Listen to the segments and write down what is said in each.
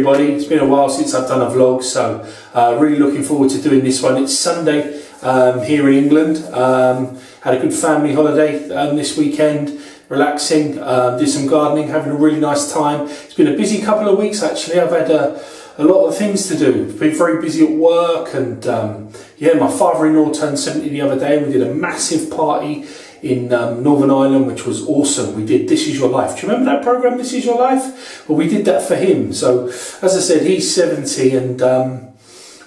everybody. It's been a while since I've done a vlog, so really looking forward to doing this one. It's Sunday here in England. Had a good family holiday this weekend, relaxing, did some gardening, having a really nice time. It's been a busy couple of weeks actually. I've had a lot of things to do. Been very busy at work, and yeah, my father-in-law turned 70 the other day, and we did a massive party in Northern Ireland, which was awesome. We did This Is Your Life. Do you remember that programme, This Is Your Life? Well, we did that for him. So, as I said, he's 70, and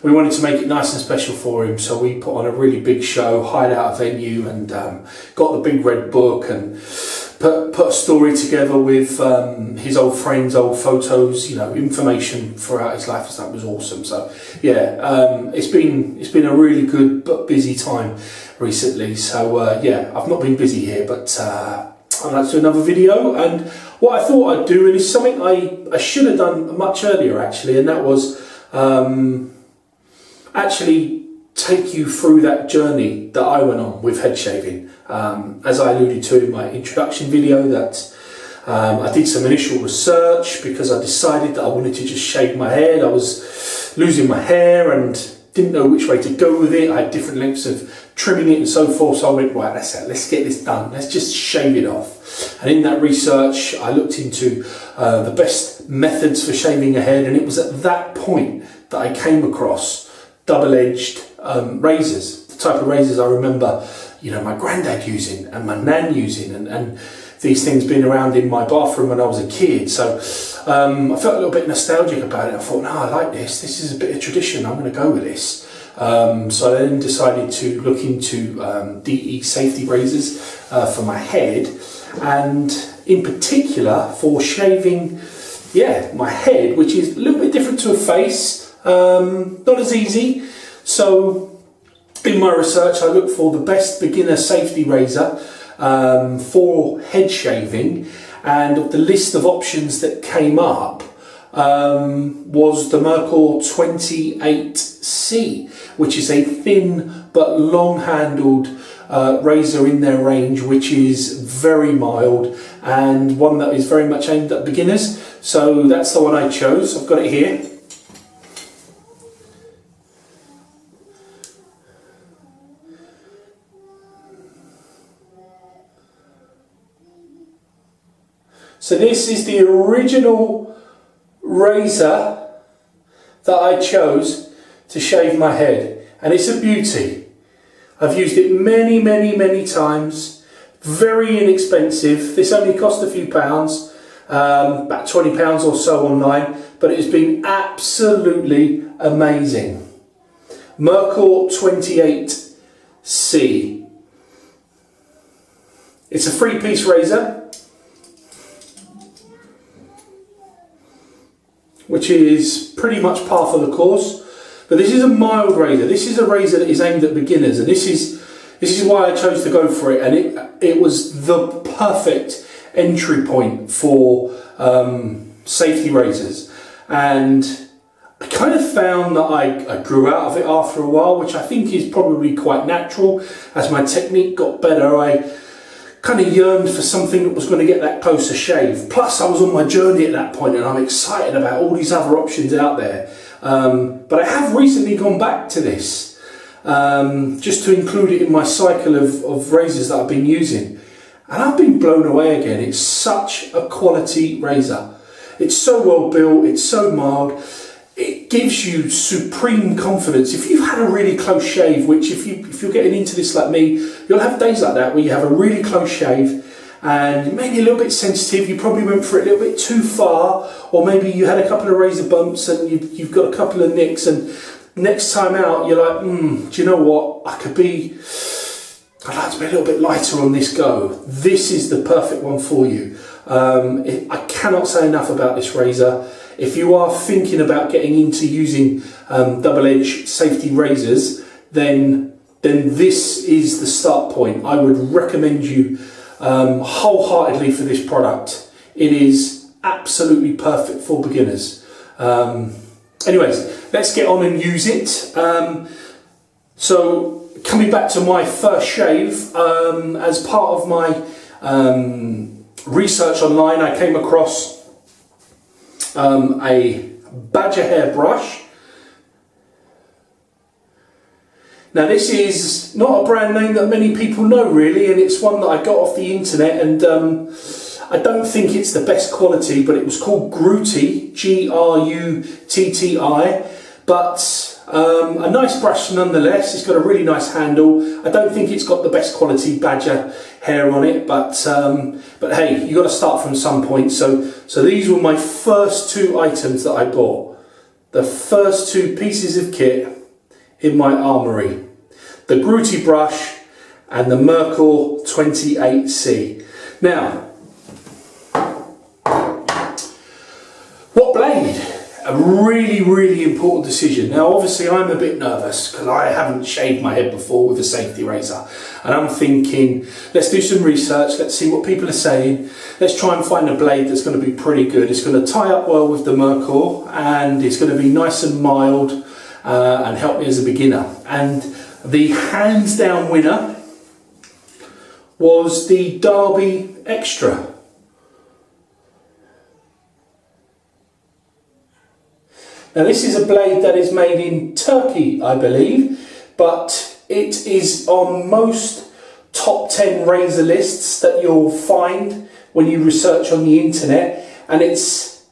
we wanted to make it nice and special for him. So we put on a really big show, hired out a venue, and got the big red book, and put a story together with his old friends, old photos, you know, information throughout his life. So that was awesome. So yeah, it's been a really good but busy time recently. So yeah, I've not been busy here, but I'd like to do another video. And what I thought I'd do, and it's something I should have done much earlier actually, and that was actually take you through that journey that I went on with head shaving. As I alluded to in my introduction video, that I did some initial research because I decided that I wanted to just shave my head. I was losing my hair and didn't know which way to go with it. I had different lengths of trimming it and so forth, so I went, right, that's it, let's get this done, let's just shave it off. And in that research I looked into the best methods for shaving a head, and it was at that point that I came across double-edged razors, the type of razors I remember, you know, my granddad using and my nan using, and these things being around in my bathroom when I was a kid. So I felt a little bit nostalgic about it. I thought, no, I like this. This is a bit of tradition. I'm going to go with this. So I then decided to look into DE safety razors for my head, and in particular for shaving, yeah, my head, which is a little bit different to a face, not as easy. So in my research, I looked for the best beginner safety razor for head shaving, and the list of options that came up was the Merkur 28C, which is a thin but long-handled razor in their range, which is very mild and one that is very much aimed at beginners. So that's the one I chose. I've got it here. So this is the original razor that I chose to shave my head, and it's a beauty. I've used it many times, very inexpensive. This only cost a few pounds, about £20 or so online, but it's been absolutely amazing. Merkur 28C. It's a 3-piece razor, which is pretty much par for the course. But this is a mild razor. This is a razor that is aimed at beginners, and this is why I chose to go for it. And it was the perfect entry point for safety razors. And I kind of found that I grew out of it after a while, which I think is probably quite natural. As my technique got better, I kind of yearned for something that was going to get that closer shave. Plus I was on my journey at that point, and I'm excited about all these other options out there. But I have recently gone back to this, just to include it in my cycle of razors that I've been using. And I've been blown away again. It's such a quality razor. It's so well built, it's so mild. It gives you supreme confidence. If you've had a really close shave, which if you're getting into this like me, you'll have days like that where you have a really close shave and maybe a little bit sensitive, you probably went for it a little bit too far, or maybe you had a couple of razor bumps and you've got a couple of nicks, and next time out you're like, do you know what, I'd like to be a little bit lighter on this go. This is the perfect one for you. I cannot say enough about this razor. If you are thinking about getting into using double-edged safety razors, then this is the start point. I would recommend you wholeheartedly for this product. It is absolutely perfect for beginners. Anyways, let's get on and use it. So coming back to my first shave, as part of my research online, I came across a Badger Hair Brush. Now this is not a brand name that many people know really, and it's one that I got off the internet, and I don't think it's the best quality, but it was called Grutti, G-R-U-T-T-I, but a nice brush nonetheless. It's got a really nice handle. I don't think it's got the best quality badger hair on it, but hey, you got to start from some point. So these were my first two items that I bought. The first two pieces of kit in my armoury. The Grutti brush and the Merkur 28C. Now, what blade? A really, really important decision. Now, obviously, I'm a bit nervous because I haven't shaved my head before with a safety razor. And I'm thinking, let's do some research, let's see what people are saying. Let's try and find a blade that's going to be pretty good. It's going to tie up well with the Merkur, and it's going to be nice and mild and help me as a beginner. And the hands down winner was the Derby Extra. Now this is a blade that is made in Turkey, I believe, but it is on most top 10 razor lists that you'll find when you research on the internet, and it's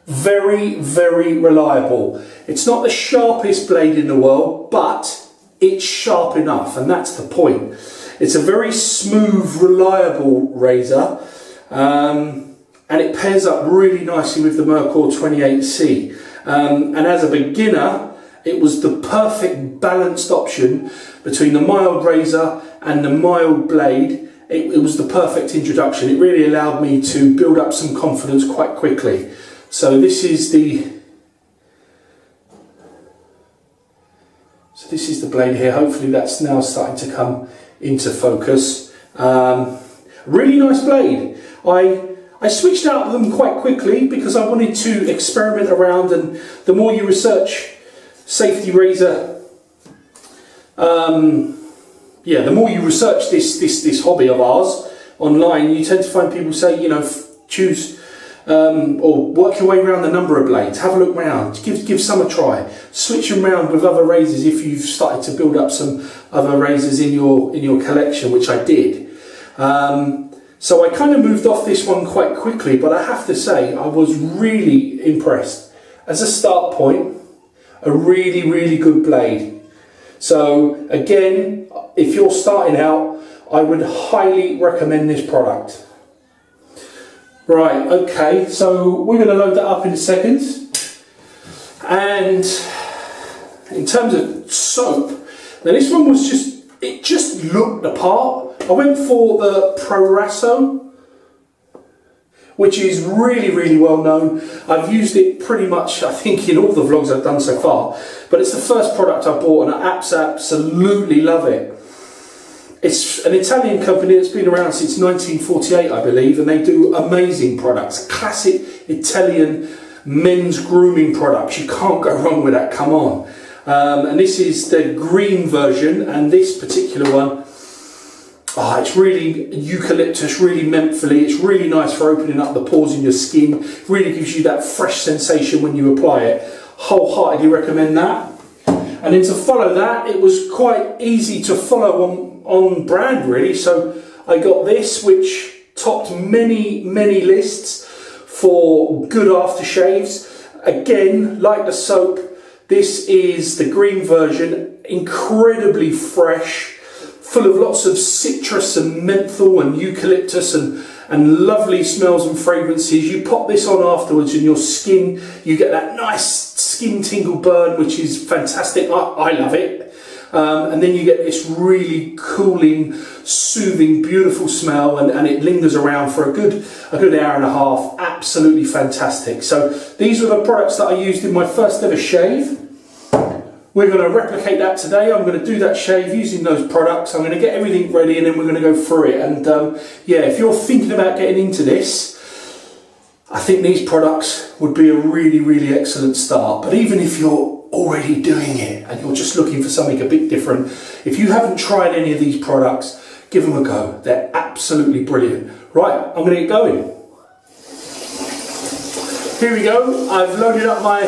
very, very reliable. It's not the sharpest blade in the world, but it's sharp enough, and that's the point. It's a very smooth, reliable razor, and it pairs up really nicely with the Merkur 28C. And as a beginner, it was the perfect balanced option between the mild razor and the mild blade. It was the perfect introduction. It really allowed me to build up some confidence quite quickly. So this is the blade here. Hopefully that's now starting to come into focus. Really nice blade. I switched out of them quite quickly because I wanted to experiment around, and the more you research safety razor, the more you research this hobby of ours online, you tend to find people say, you know, choose or work your way around the number of blades, have a look round, give some a try, switch them around with other razors if you've started to build up some other razors in your collection, which I did. So I kind of moved off this one quite quickly, but I have to say I was really impressed. As a start point, a really, really good blade. So again, if you're starting out, I would highly recommend this product. Right, okay, so we're going to load that up in a second. And in terms of soap, now this one was it just looked the part. I went for the Proraso, which is really, really well known. I've used it pretty much, I think, in all the vlogs I've done so far. But it's the first product I bought, and I absolutely love it. It's an Italian company that's been around since 1948, I believe, and they do amazing products. Classic Italian men's grooming products. You can't go wrong with that, come on. And this is the green version, and this particular one, it's really eucalyptus, really mentholy. It's really nice for opening up the pores in your skin. It really gives you that fresh sensation when you apply it. Wholeheartedly recommend that. And then to follow that, it was quite easy to follow on brand really. So I got this, which topped many, many lists for good aftershaves. Again, like the soap, this is the green version, incredibly fresh, full of lots of citrus and menthol and eucalyptus and lovely smells and fragrances. You pop this on afterwards and your skin, you get that nice skin tingle burn, which is fantastic. I love it. And then you get this really cooling, soothing, beautiful smell, and it lingers around for a good hour and a half. Absolutely fantastic. So these were the products that I used in my first ever shave. We're going to replicate that today. I'm going to do that shave using those products. I'm going to get everything ready, and then we're going to go through it. And yeah, if you're thinking about getting into this, I think these products would be a really, really excellent start. But even if you're already doing it and you're just looking for something a bit different, if you haven't tried any of these products, give them a go. They're absolutely brilliant. Right, I'm going to get going. here we go. I've loaded up my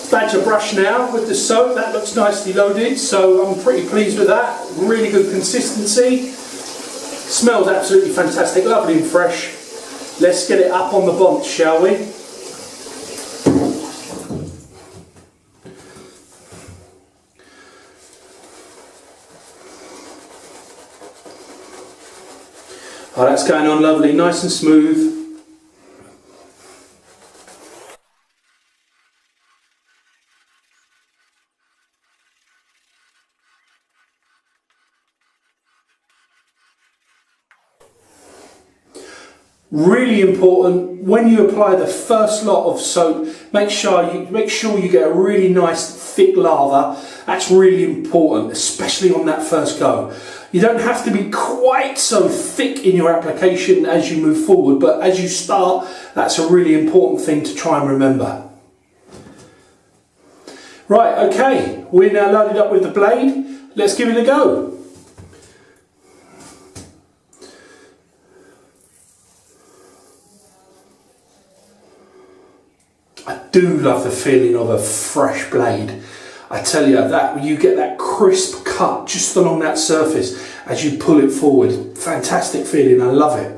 Badger brush now with the soap. That looks nicely loaded, so I'm pretty pleased with that. Really good consistency. Smells absolutely fantastic, lovely and fresh. Let's get it up on the bonnet, shall we? Oh, that's going on lovely, nice and smooth. Really important, when you apply the first lot of soap, make sure you get a really nice thick lather. That's really important, especially on that first go. You don't have to be quite so thick in your application as you move forward, but as you start, that's a really important thing to try and remember. Right, okay, we're now loaded up with the blade. Let's give it a go. I do love the feeling of a fresh blade. I tell you that you get that crisp cut just along that surface as you pull it forward. Fantastic feeling, I love it.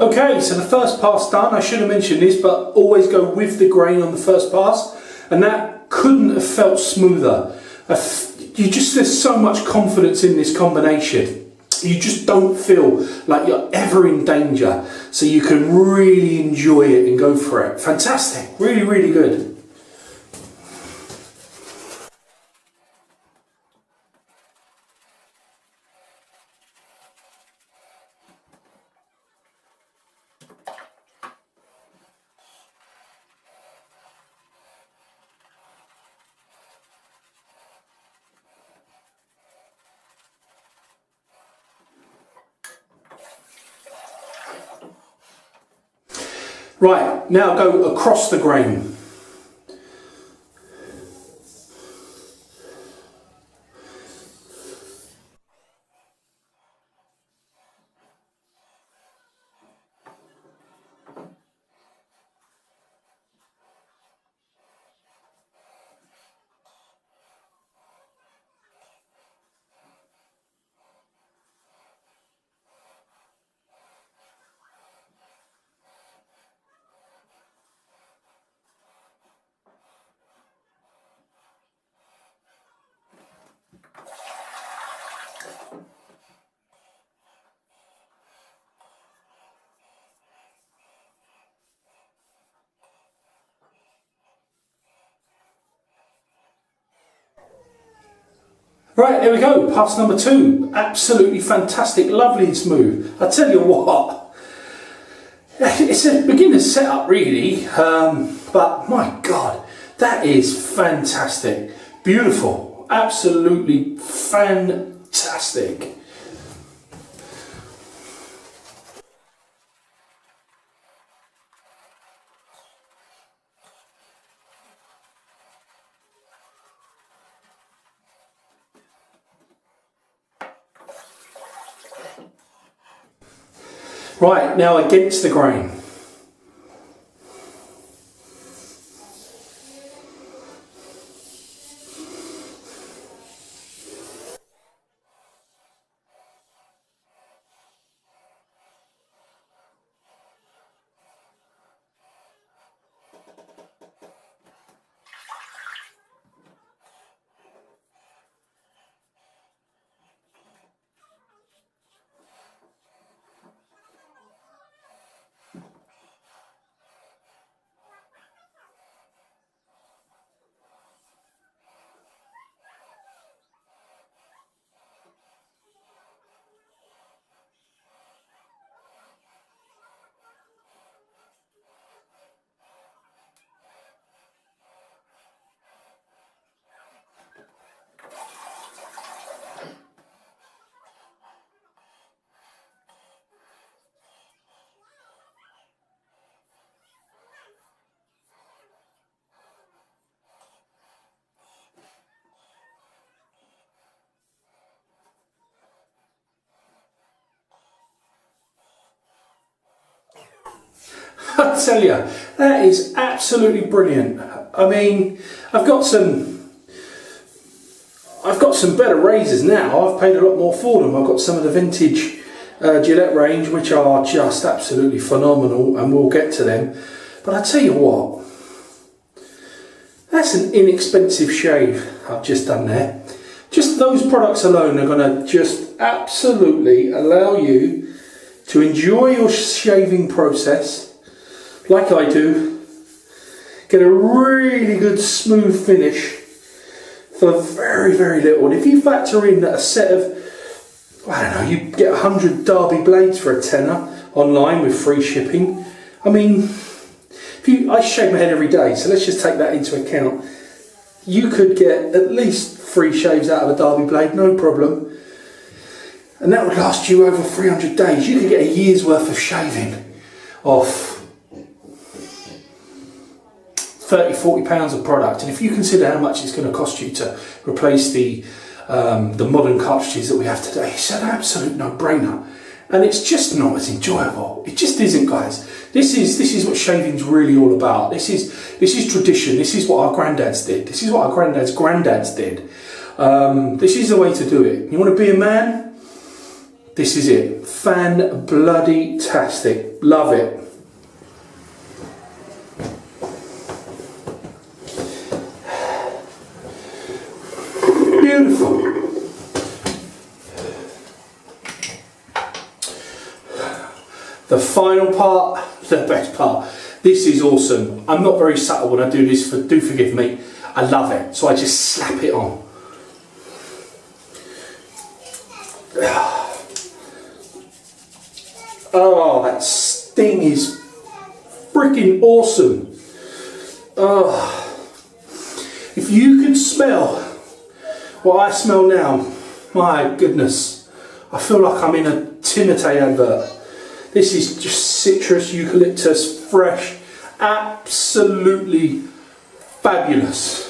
Okay, so the first pass done. I should have mentioned this, but always go with the grain on the first pass, and that couldn't have felt smoother. There's so much confidence in this combination. You just don't feel like you're ever in danger, so you can really enjoy it and go for it. Fantastic, really, really good. Right, now go across the grain. Right, there we go, pass number 2. Absolutely fantastic, lovely and smooth. I tell you what, it's a beginner's setup really, but my God, that is fantastic. Beautiful, absolutely fantastic. Right, now against the grain. tell you, that is absolutely brilliant. I mean, I've got some better razors now. I've paid a lot more for them. I've got some of the vintage Gillette range, which are just absolutely phenomenal, and we'll get to them. But I tell you what, that's an inexpensive shave I've just done there. Just those products alone are going to just absolutely allow you to enjoy your shaving process like I do, get a really good smooth finish for very, very little. And if you factor in that a set of, I don't know, you get 100 Derby blades for a tenner online with free shipping. I mean, I shave my head every day, so let's just take that into account. You could get at least 3 shaves out of a Derby blade, no problem. And that would last you over 300 days. You could get a year's worth of shaving off 30-40 pounds of product. And if you consider how much it's going to cost you to replace the modern cartridges that we have today, it's an absolute no-brainer. And it's just not as enjoyable. It just isn't, guys. This is what shaving's really all about. This is tradition. This is what our granddads did. This is what our granddads did. This is the way to do it. You want to be a man? This is it. Fan-bloody-tastic. Love it. Beautiful. The final part, the best part. This is awesome. I'm not very subtle when I do this, do forgive me. I love it. So I just slap it on. Oh, that sting is freaking awesome. Oh, if you could smell what I smell now, my goodness, I feel like I'm in a Timotei advert. This is just citrus, eucalyptus, fresh, absolutely fabulous.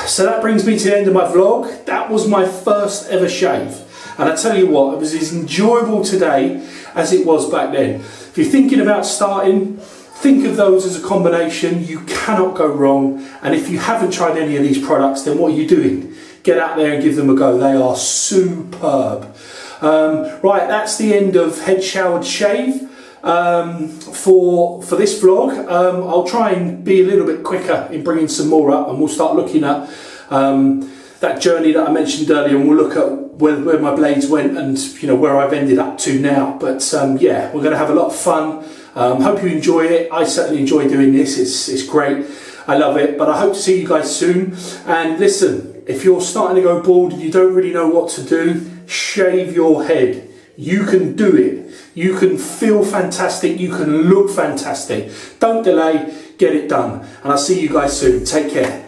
So that brings me to the end of my vlog. That was my first ever shave. And I tell you what, it was as enjoyable today as it was back then. If you're thinking about starting, think of those as a combination. You cannot go wrong. And if you haven't tried any of these products, then what are you doing? Get out there and give them a go. They are superb. Right, that's the end of Head Showered Shave for this vlog. I'll try and be a little bit quicker in bringing some more up, and we'll start looking at that journey that I mentioned earlier, and we'll look at where my blades went and where I've ended up to now. But yeah, we're going to have a lot of fun. Hope you enjoy it. I certainly enjoy doing this. It's great. I love it. But I hope to see you guys soon. And listen, if you're starting to go bald and you don't really know what to do, shave your head. You can do it. You can feel fantastic. You can look fantastic. Don't delay. Get it done. And I'll see you guys soon. Take care.